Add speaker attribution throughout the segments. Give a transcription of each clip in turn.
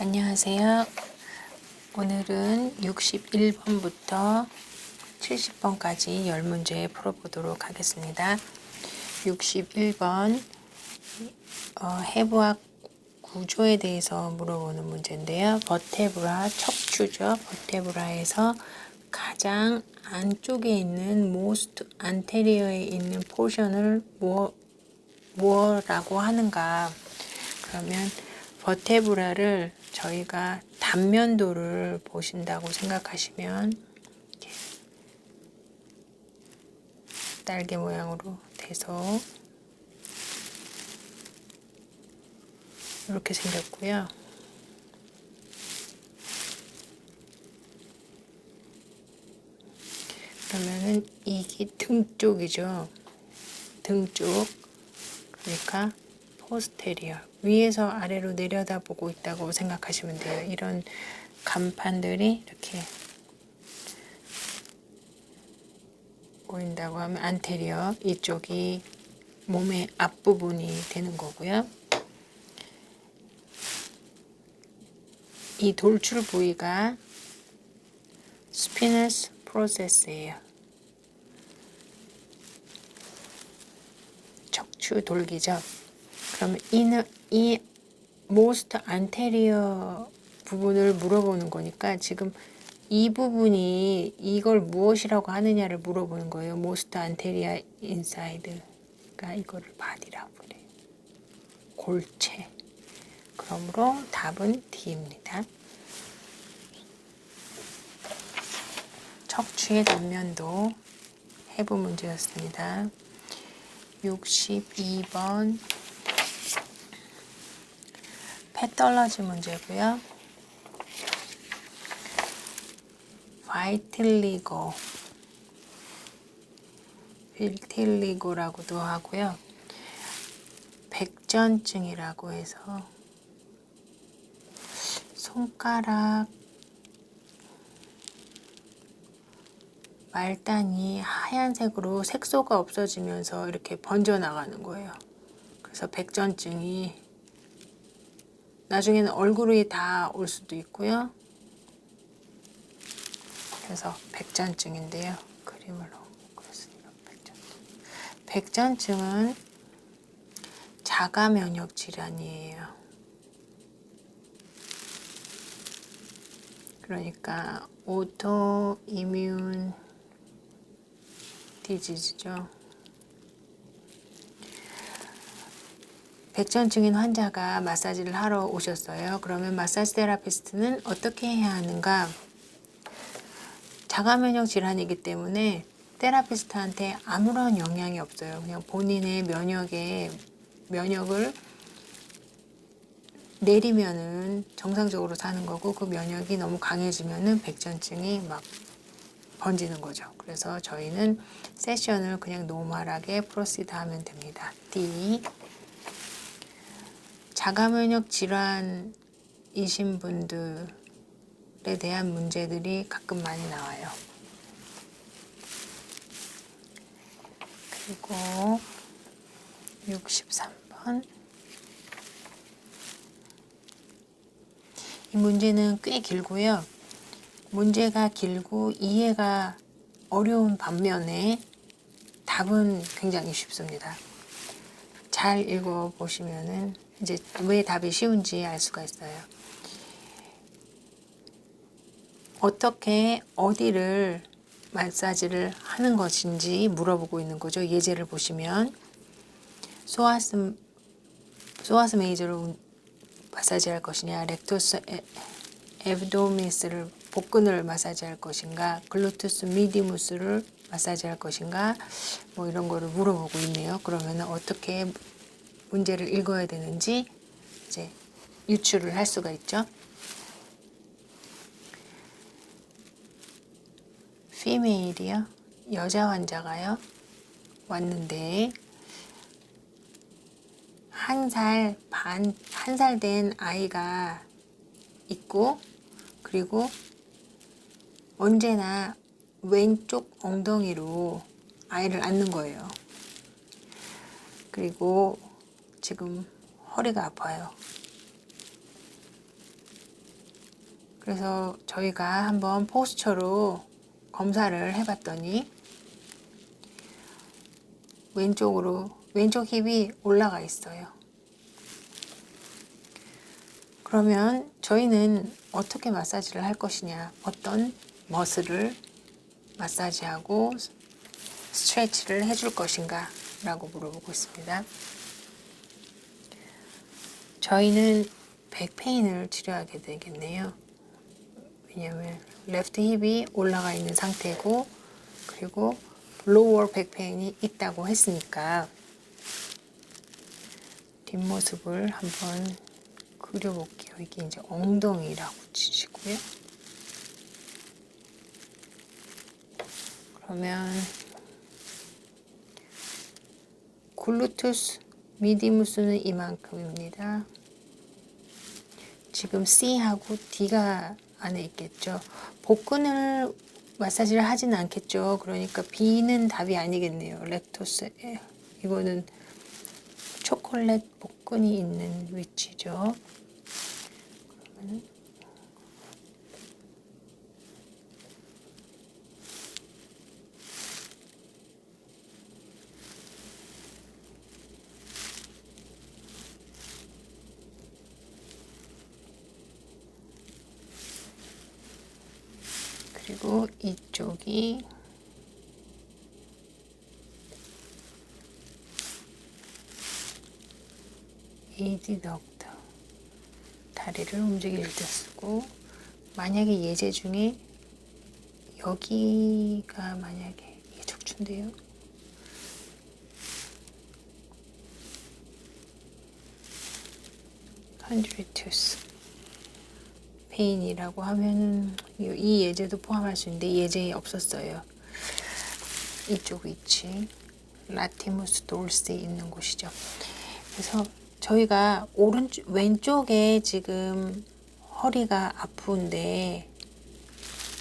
Speaker 1: 안녕하세요. 오늘은 61번부터 70번까지 10문제 풀어보도록 하겠습니다. 61번 해부학 구조에 대해서 물어보는 문제인데요. 버테브라, 척추죠. 버테브라에서 가장 안쪽에 있는 most anterior에 있는 포션을 뭐라고 하는가. 그러면 버테브라를 저희가 단면도를 보신다고 생각하시면 이렇게 딸기 모양으로 돼서 이렇게 생겼고요. 그러면은 이게 등 쪽이죠. 등 쪽. 그러니까 포스테리어. 위에서 아래로 내려다보고 있다고 생각하시면 돼요. 이런 간판들이 이렇게 보인다고 하면 안테리어. 이쪽이 몸의 앞부분이 되는 거고요. 이 돌출 부위가 스피너스 프로세스예요. 척추 돌기죠. 그러면 이 most anterior 부분을 물어보는 거니까 지금 이 부분이 이걸 무엇이라고 하느냐를 물어보는 거예요. most anterior inside가 이거를 body라고 그래요. 골체. 그러므로 답은 D입니다. 척추의 단면도 해부 문제였습니다. 62번 패털러지 문제고요. 비틸리고라고도 하고요. 백전증이라고 해서 손가락 말단이 하얀색으로 색소가 없어지면서 이렇게 번져나가는 거예요. 그래서 백전증이 나중에는 얼굴이 다 올 수도 있고요. 그래서 백전증인데요. 그림으로 그렸습니다. 백전증은 자가 면역 질환이에요. 그러니까 오토 이뮨 디지즈죠. 백전증인 환자가 마사지를 하러 오셨어요. 그러면 마사지 테라피스트는 어떻게 해야 하는가? 자가면역 질환이기 때문에 테라피스트한테 아무런 영향이 없어요. 그냥 본인의 면역을 내리면은 정상적으로 사는 거고, 그 면역이 너무 강해지면은 백전증이 막 번지는 거죠. 그래서 저희는 세션을 그냥 노멀하게 프로시드 하면 됩니다. D. 자가면역 질환이신 분들에 대한 문제들이 가끔 많이 나와요. 그리고 63번. 이 문제는 꽤 길고요. 문제가 길고 이해가 어려운 반면에 답은 굉장히 쉽습니다. 잘 읽어보시면은 이제 왜 답이 쉬운지 알 수가 있어요. 어떻게 어디를 마사지를 하는 것인지 물어보고 있는 거죠. 예제를 보시면 소아스 메이저로 마사지 할 것이냐, 렉토스 에브도미스를 복근을 마사지 할 것인가, 글루투스 미디무스를 마사지 할 것인가, 뭐 이런 거를 물어보고 있네요. 그러면 어떻게 문제를 읽어야 되는지 이제 유추를 할 수가 있죠. 피메일이요. 여자 환자가요. 왔는데 한 살 된 아이가 있고, 그리고 언제나 왼쪽 엉덩이로 아이를 안는 거예요. 그리고 지금 허리가 아파요. 그래서 저희가 한번 포스처로 검사를 해봤더니 왼쪽 힙이 올라가 있어요. 그러면 저희는 어떻게 마사지를 할 것이냐, 어떤 머슬을 마사지하고 스트레치를 해줄 것인가 라고 물어보고 있습니다. 저희는 백페인을 치료하게 되겠네요. 왜냐하면 레프트 힙이 올라가 있는 상태고, 그리고 로어 백페인이 있다고 했으니까 뒷모습을 한번 그려볼게요. 이게 이제 엉덩이라고 치시고요. 그러면 글루투스 미디무스는 이만큼입니다. 지금 C하고 D가 안에 있겠죠. 복근을 마사지를 하지는 않겠죠. 그러니까 B는 답이 아니겠네요. 렉토스. 이거는 초콜릿 복근이 있는 위치죠. 그러면은 그리고 이쪽이 에디덕터, 다리를 움직일 때 쓰고, 만약에 예제 중에 여기가 만약에 이게 척추인데요. 컨드리투스 페인이라고 하면은 이 예제도 포함할 수 있는데 예제에 없었어요. 이쪽 위치 라티무스 돌시 있는 곳이죠. 그래서 저희가 왼쪽에 지금 허리가 아픈데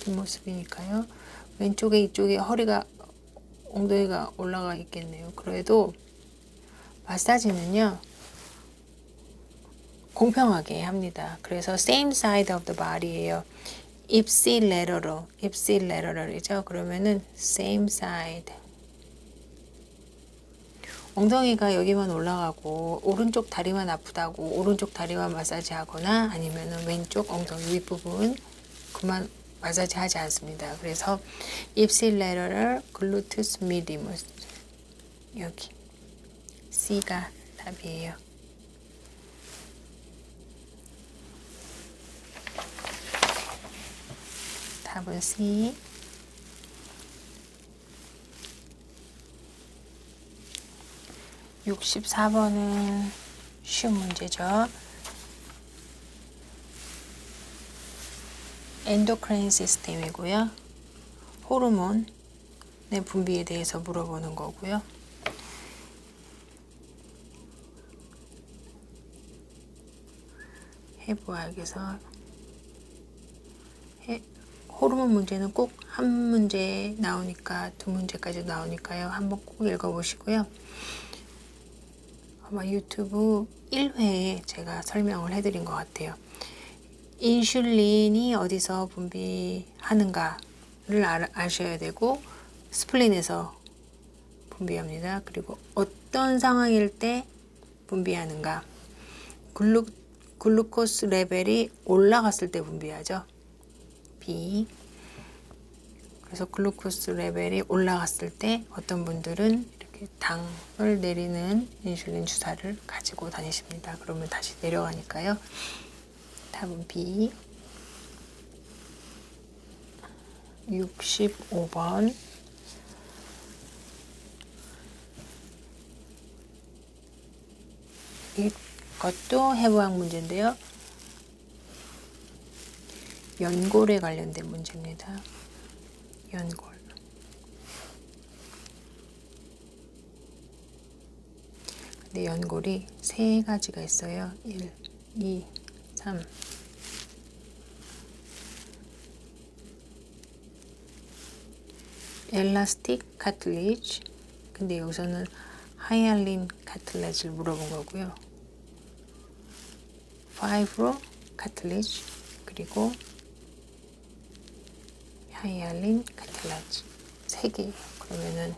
Speaker 1: 뒷모습이니까요. 왼쪽에 이쪽에 허리가 엉덩이가 올라가 있겠네요. 그래도 마사지는요 공평하게 합니다. 그래서 same side of the body예요. ipsilateral이죠. 그러면은 same side. 엉덩이가 여기만 올라가고 오른쪽 다리만 아프다고 오른쪽 다리만 마사지 하거나 아니면은 왼쪽 엉덩이 윗부분 그만 마사지 하지 않습니다. 그래서 ipsilateral gluteus medius 여기 C가 답이에요. 답은 C. 64번은 쉬운 문제죠. 엔도크라인 시스템이고요. 호르몬의 분비에 대해서 물어보는 거고요. 해부학에서 호르몬 문제는 꼭 한 문제 나오니까 두 문제까지 나오니까요. 한번 꼭 읽어보시고요. 아마 유튜브 1회에 제가 설명을 해드린 것 같아요. 인슐린이 어디서 분비하는가를 아셔야 되고 스플린에서 분비합니다. 그리고 어떤 상황일 때 분비하는가. 글루코스 레벨이 올라갔을 때 분비하죠. B. 그래서 글루코스 레벨이 올라갔을 때 어떤 분들은 이렇게 당을 내리는 인슐린 주사를 가지고 다니십니다. 그러면 다시 내려가니까요. 답은 B. 65번. 이것도 해부학 문제인데요. 연골에 관련된 문제입니다. 연골. 근데 연골이 세 가지가 있어요. 1, 2, 3. 엘라스틱 카틀리지. 근데 여기서는 하이알린 카틀리지를 물어본 거고요. 파이브로 카틀리지. 그리고 하이알린 카틸라지 3개. 그러면은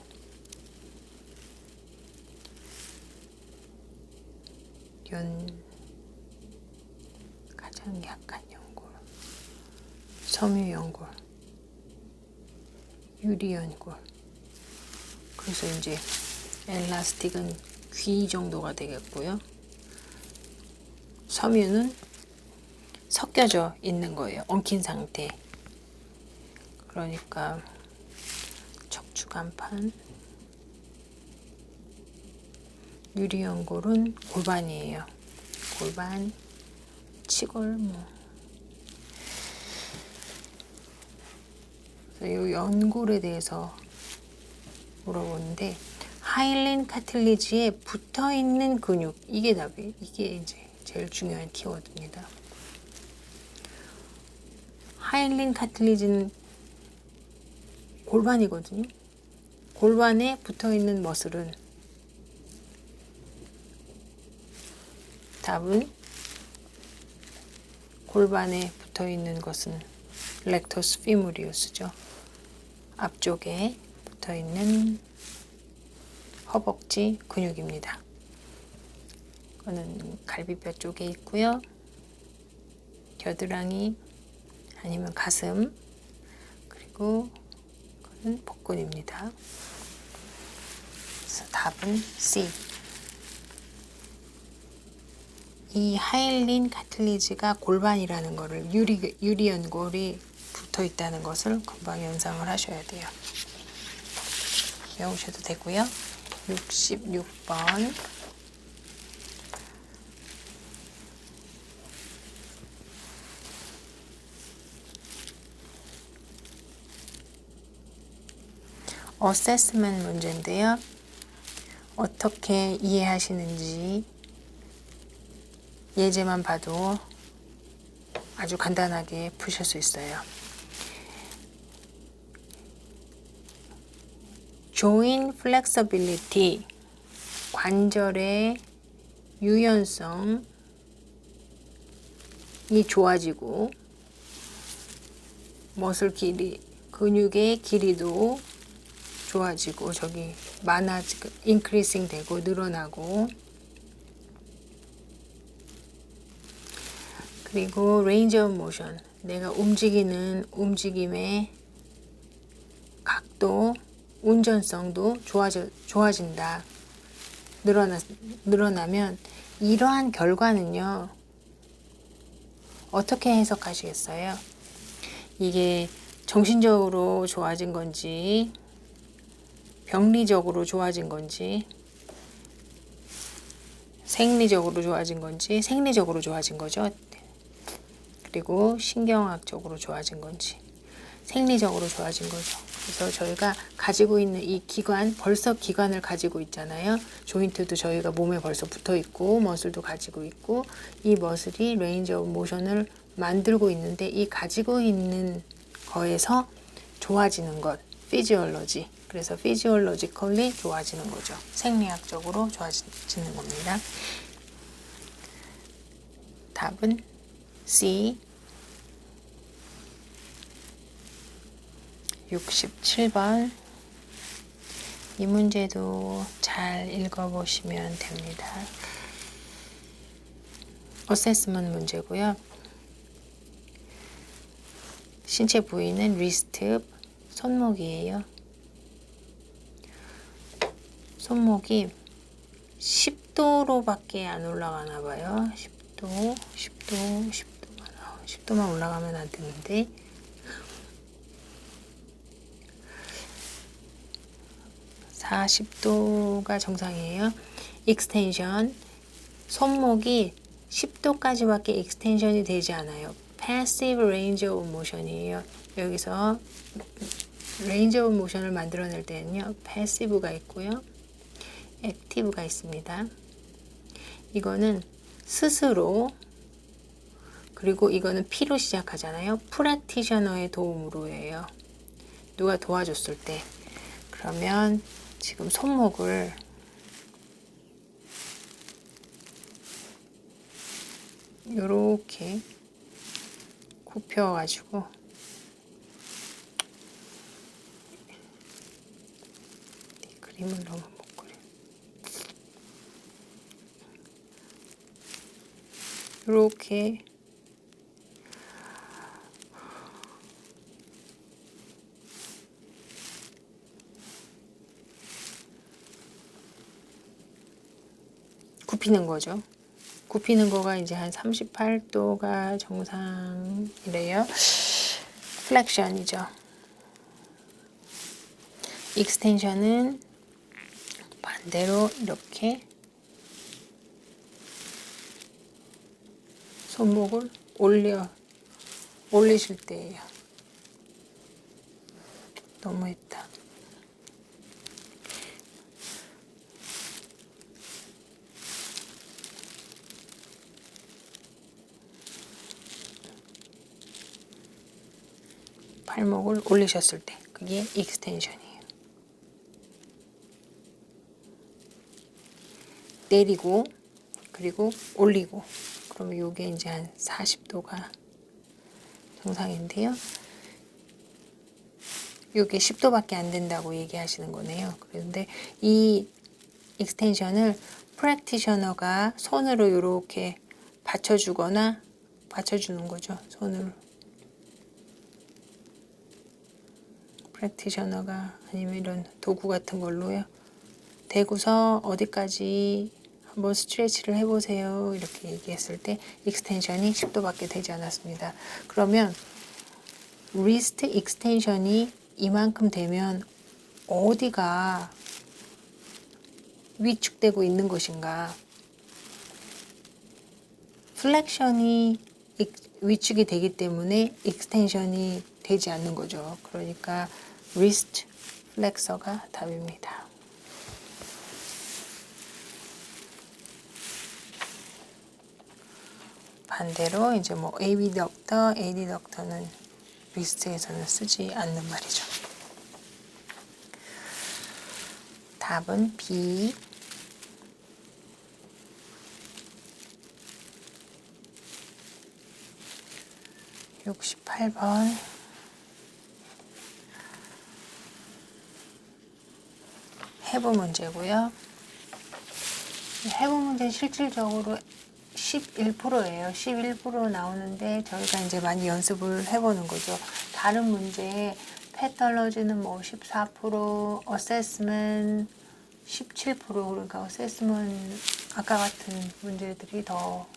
Speaker 1: 가장 약한 연골, 섬유 연골, 유리 연골. 그래서 이제 엘라스틱은 귀 정도가 되겠고요. 섬유는 섞여져 있는 거예요. 엉킨 상태. 그러니까 척추간판, 유리연골은 골반이에요. 골반, 치골, 이 연골에 대해서 물어보는데, 하일린 카틸리지에 붙어 있는 근육, 이게 답이에요. 이게 이제 제일 중요한 키워드입니다. 하일린 카틸리지는 골반이거든요. 골반에 붙어 있는 머슬은, 답은 골반에 붙어 있는 것은 렉터스 피무리우스죠. 앞쪽에 붙어 있는 허벅지 근육입니다. 이거는 갈비뼈 쪽에 있고요. 겨드랑이 아니면 가슴, 그리고 이거는 복근입니다. 그래서 답은 C. 이 하일린 카틸리지가 골반이라는 것을, 유리 연골이 붙어 있다는 것을 금방 연상을 하셔야 돼요. 외우셔도 되고요. 66번. 어세스먼트 문제인데요. 어떻게 이해하시는지 예제만 봐도 아주 간단하게 푸실 수 있어요. joint flexibility, 관절의 유연성이 좋아지고 머슬 길이, 근육의 길이도 좋아지고 increasing 되고 늘어나고, 그리고 range of motion, 내가 움직이는 움직임의 각도, 운전성도 좋아진다. 늘어나면 이러한 결과는요, 어떻게 해석하시겠어요? 이게 정신적으로 좋아진 건지, 병리적으로 좋아진 건지, 생리적으로 좋아진 건지, 생리적으로 좋아진 거죠. 그리고 신경학적으로 좋아진 건지, 생리적으로 좋아진 거죠. 그래서 저희가 가지고 있는 이 기관, 벌써 기관을 가지고 있잖아요. 조인트도 저희가 몸에 벌써 붙어 있고, 머슬도 가지고 있고, 이 머슬이 레인지 오브 모션을 만들고 있는데, 이 가지고 있는 거에서 좋아지는 것, 피지올로지. 그래서 피지올로지컬리 좋아지는 거죠. 생리학적으로 좋아지는 겁니다. 답은 C. 67번. 이 문제도 잘 읽어보시면 됩니다. 어세스먼트 문제고요. 신체 부위는 리스트, 손목이에요. 손목이 10도로밖에 안 올라가나 봐요. 10도만 올라가면 안 되는데, 40도가 정상이에요. 익스텐션, 손목이 10도까지밖에 익스텐션이 되지 않아요. Passive range of motion이에요. 여기서 range of motion을 만들어낼 때는요, passive가 있고요, active가 있습니다. 이거는 스스로, 그리고 이거는 P로 시작하잖아요. 프랙티셔너의 도움으로 해요. 누가 도와줬을 때. 그러면 지금 손목을 이렇게 굽혀가지고 그림을 너무 못 그려. 이렇게 굽히는 거죠. 굽히는 거가 이제 한 38도가 정상이래요. 플렉션이죠. 익스텐션은 반대로 이렇게 손목을 올리실 때예요. 너무했다. 팔목을 올리셨을 때 그게 익스텐션이에요. 내리고 그리고 올리고 그러면 이게 이제 한 40도가 정상인데요. 이게 10도밖에 안 된다고 얘기하시는 거네요. 그런데 이 익스텐션을 프랙티셔너가 손으로 이렇게 받쳐주거나 받쳐주는 거죠. 손으로. 프랙티셔너가 아니면 이런 도구 같은 걸로요. 대고서 어디까지 한번 스트레치를 해보세요. 이렇게 얘기했을 때 익스텐션이 10도밖에 되지 않았습니다. 그러면 리스트 익스텐션이 이만큼 되면 어디가 위축되고 있는 것인가? 플렉션이 위축이 되기 때문에 익스텐션이 되지 않는 거죠. 그러니까 리스트 플렉서가 답입니다. 반대로 이제 뭐 AB덕터, AD덕터는 리스트에서는 쓰지 않는 말이죠. 답은 B. 68번. 해부 문제고요. 해부 문제 실질적으로 11%예요. 11% 나오는데 저희가 이제 많이 연습을 해보는 거죠. 다른 문제에 패털러지는 뭐 14%, 어세스먼 17%, 그러니까 어세스먼 아까 같은 문제들이 더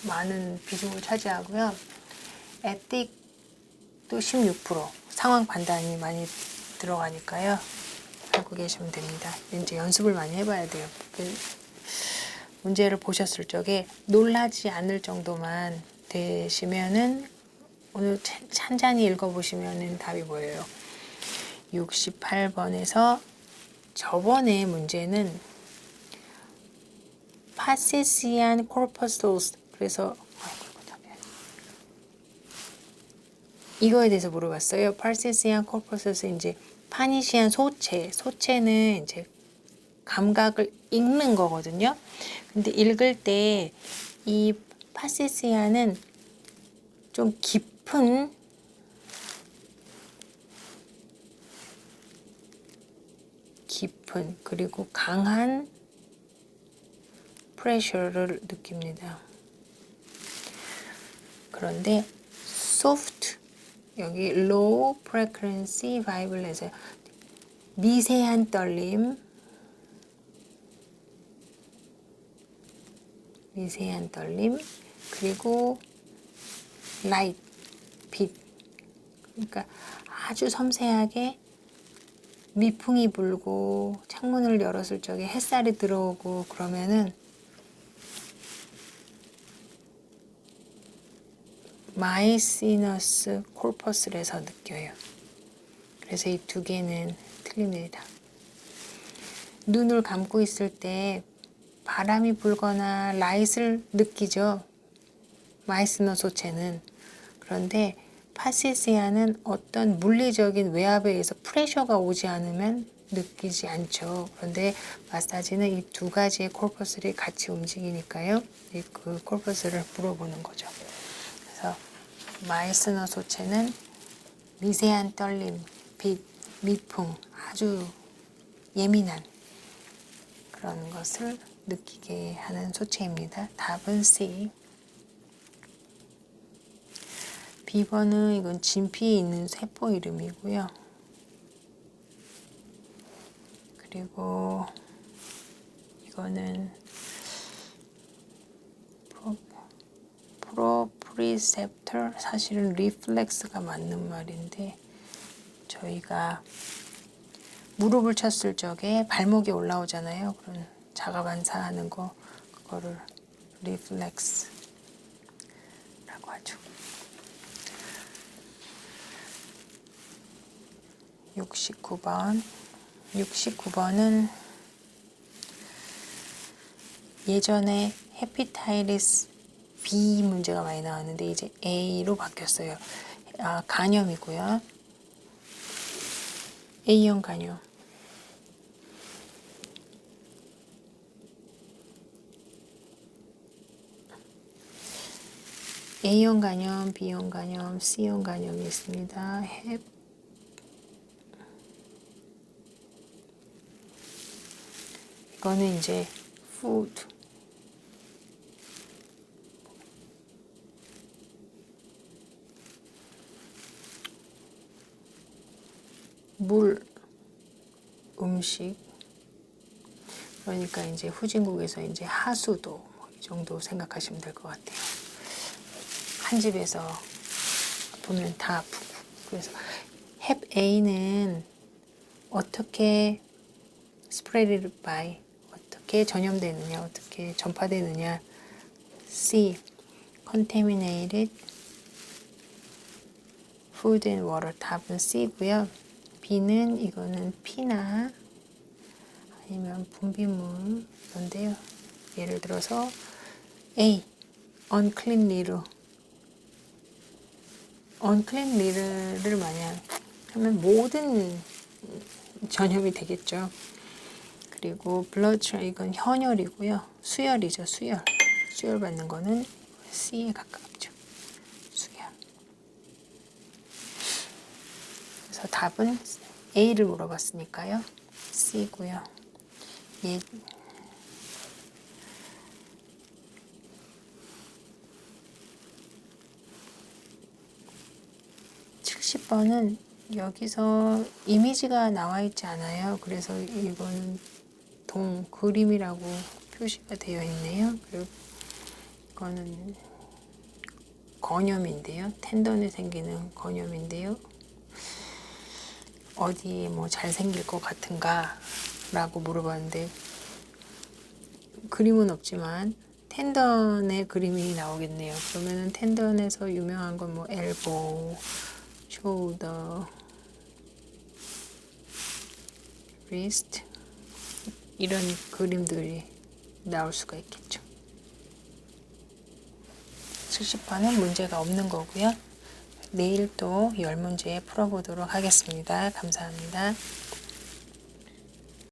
Speaker 1: 많은 비중을 차지하고요. 에틱도 16%, 상황 판단이 많이 들어가니까요. 알고 계시면 됩니다. 이제 연습을 많이 해봐야 돼요. 문제를 보셨을 적에 놀라지 않을 정도만 되시면은 오늘 찬찬히 읽어보시면은 답이 보여요. 68번에서 저번에 문제는 파세시안 코르퍼소스, 그래서 이거에 대해서 물어봤어요. 파세시안 코르퍼소스, 이제 파니시안 소체는 이제 감각을 읽는 거거든요. 근데 읽을 때 이 파세시아는 좀 깊은 그리고 강한 프레셔를 느낍니다. 그런데 soft, 여기 low frequency vibration에서 미세한 떨림, 그리고 light, 빛, 그러니까 아주 섬세하게 미풍이 불고 창문을 열었을 적에 햇살이 들어오고 그러면은 마이시너스 콜퍼스에서 느껴요. 그래서 이 두 개는 틀립니다. 눈을 감고 있을 때 바람이 불거나 라이트를 느끼죠. 마이스너 소체는. 그런데 파시시아는 어떤 물리적인 외압에 의해서 프레셔가 오지 않으면 느끼지 않죠. 그런데 마사지는 이 두 가지의 콜퍼스를 같이 움직이니까요. 그 콜퍼스를 물어보는 거죠. 그래서 마이스너 소체는 미세한 떨림, 빛, 미풍, 아주 예민한 그런 것을 느끼게 하는 소체입니다. 답은 C. B번은 이건 진피에 있는 세포 이름이고요. 그리고 이거는 프로프리셉터, 사실은 리플렉스가 맞는 말인데 저희가 무릎을 쳤을 적에 발목이 올라오잖아요. 그런 자가 반사하는 거, 그거를 리플렉스라고 하죠. 69번. 69번은 예전에 헤피타이티스 B 문제가 많이 나왔는데 이제 A로 바뀌었어요. 간염이고요. A형 간염. A형 간염, B형 간염, C형 간염이 있습니다. 이거는 이제 food. 물, 음식. 그러니까 이제 후진국에서 이제 하수도 이 정도 생각하시면 될 것 같아요. 한 집에서 보면 다 아프고. 그래서 Hep A는 어떻게 spread by, 어떻게 전염되느냐, 어떻게 전파되느냐. C. contaminated food and water. 답은 C고요. B는 이거는 피나 아니면 분비물 이런데요. 예를 들어서 A. unclean litter. unclean litter를 만약 하면 모든 전염이 되겠죠. 그리고 blood, 이건 헌혈이고요. 수혈이죠. 수혈. 수혈 받는 거는 C에 가깝죠. 수혈. 그래서 답은 A를 물어봤으니까요. C고요. 예. 70번은 여기서 이미지가 나와 있지 않아요. 그래서 이거는 그림이라고 표시가 되어 있네요. 그리고 이거는 건염인데요. 텐던에 생기는 건염인데요. 어디에 뭐 잘생길 것 같은가 라고 물어봤는데 그림은 없지만 텐던의 그림이 나오겠네요. 그러면은 텐던에서 유명한 건 뭐 엘보, 숄더, 리스트 이런 그림들이 나올 수가 있겠죠. 70번은 문제가 없는 거고요. 내일 또 10문제 풀어보도록 하겠습니다. 감사합니다.